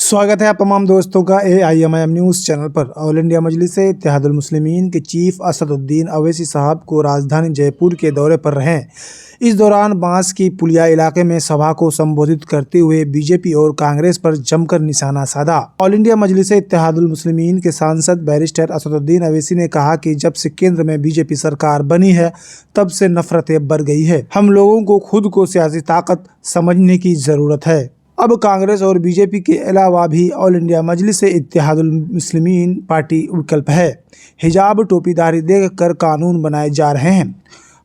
स्वागत है आप तमाम दोस्तों का AIMIM न्यूज़ चैनल पर। ऑल इंडिया मजलिस इत्तेहादुल मुस्लिमीन के चीफ असदुद्दीन अवैसी साहब को राजधानी जयपुर के दौरे पर रहे। इस दौरान बांस की पुलिया इलाके में सभा को संबोधित करते हुए बीजेपी और कांग्रेस पर जमकर निशाना साधा। ऑल इंडिया मजलिस इत्तेहादुल मुस्लिमीन के सांसद बैरिस्टर असदुद्दीन अवैसी ने कहा कि जब से केंद्र में बीजेपी सरकार बनी है तब से नफरतें बढ़ गई है। हम लोगों को खुद को सियासी ताकत समझने की जरूरत है। अब कांग्रेस और बीजेपी के अलावा भी ऑल इंडिया मजलिस इत्तेहादुल मुस्लिमीन पार्टी विकल्प है। हिजाब टोपीदारी देखकर कानून बनाए जा रहे हैं।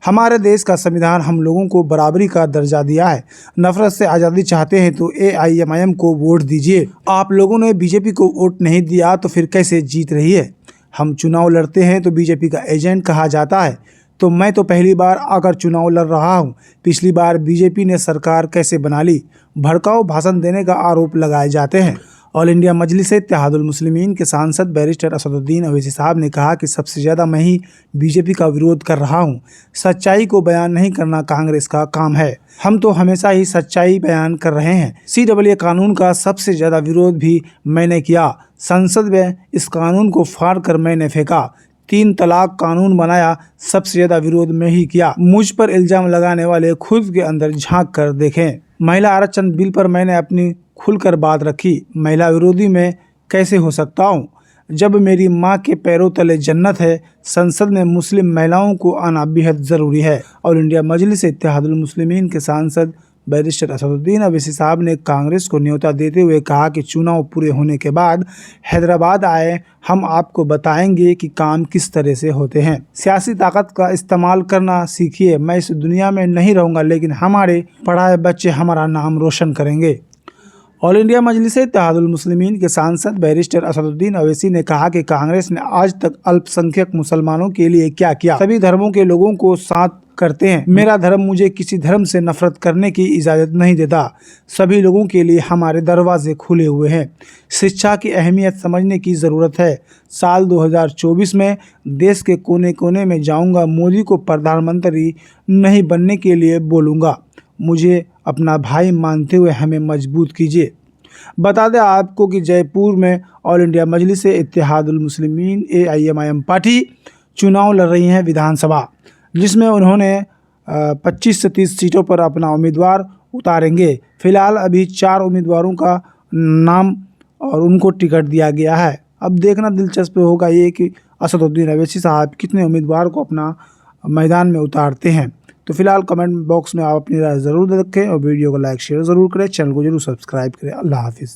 हमारे देश का संविधान हम लोगों को बराबरी का दर्जा दिया है। नफरत से आज़ादी चाहते हैं तो AIMIM को वोट दीजिए। आप लोगों ने बीजेपी को वोट नहीं दिया तो फिर कैसे जीत रही है। हम चुनाव लड़ते हैं तो बीजेपी का एजेंट कहा जाता है, तो मैं तो पहली बार आकर चुनाव लड़ रहा हूं। पिछली बार बीजेपी ने सरकार कैसे बना ली। भड़काऊ भाषण देने का आरोप लगाए जाते हैं। ऑल इंडिया मजलिस इत्तेहादुल मुस्लिमीन के सांसद बैरिस्टर असदुद्दीन अवैसी साहब ने कहा कि सबसे ज़्यादा मैं ही बीजेपी का विरोध कर रहा हूं। सच्चाई को बयान नहीं करना कांग्रेस का काम है। हम तो हमेशा ही सच्चाई बयान कर रहे हैं। CAA कानून का सबसे ज़्यादा विरोध भी मैंने किया। संसद में इस कानून को फाड़ कर मैंने फेंका। 3 तलाक कानून बनाया, सबसे ज़्यादा विरोध में ही किया। मुझ पर इल्ज़ाम लगाने वाले खुद के अंदर झांक कर देखें। महिला आरक्षण बिल पर मैंने अपनी खुलकर बात रखी। महिला विरोधी में कैसे हो सकता हूँ जब मेरी माँ के पैरों तले जन्नत है। संसद में मुस्लिम महिलाओं को आना बेहद ज़रूरी है। और इंडिया मजलिस इत्तेहादुल मुस्लिमीन के सांसद बैरिस्टर असदुद्दीन अवैसी साहब ने कांग्रेस को न्योता देते हुए कहा कि चुनाव पूरे होने के बाद हैदराबाद आए, हम आपको बताएंगे कि काम किस तरह से होते हैं। सियासी ताकत का इस्तेमाल करना सीखिए। मैं इस दुनिया में नहीं रहूँगा, लेकिन हमारे पढ़ाए बच्चे हमारा नाम रोशन करेंगे। ऑल इंडिया मजलिस इत्तेहादुल मुस्लिमीन के सांसद बैरिस्टर असदुद्दीन अवैसी ने कहा कि कांग्रेस ने आज तक अल्पसंख्यक मुसलमानों के लिए क्या किया। सभी धर्मों के लोगों को साथ करते हैं। मेरा धर्म मुझे किसी धर्म से नफरत करने की इजाज़त नहीं देता। सभी लोगों के लिए हमारे दरवाजे खुले हुए हैं। शिक्षा की अहमियत समझने की ज़रूरत है। साल 2024 में देश के कोने कोने में जाऊंगा। मोदी को प्रधानमंत्री नहीं बनने के लिए बोलूँगा। मुझे अपना भाई मानते हुए हमें मजबूत कीजिए। बता दें आपको कि जयपुर में ऑल इंडिया मजलिस इत्तेहादुल मुस्लिमीन AIMIM पार्टी चुनाव लड़ रही हैं विधानसभा, जिसमें उन्होंने 25 से 30 सीटों पर अपना उम्मीदवार उतारेंगे। फिलहाल अभी 4 उम्मीदवारों का नाम और उनको टिकट दिया गया है। अब देखना दिलचस्प होगा ये कि असदुद्दीन अवैसी साहब कितने उम्मीदवार को अपना मैदान में उतारते हैं। तो फिलहाल कमेंट बॉक्स में आप अपनी राय ज़रूर रखें और वीडियो को लाइक शेयर ज़रूर करें। चैनल को जरूर सब्सक्राइब करें। अल्लाह हाफिज़।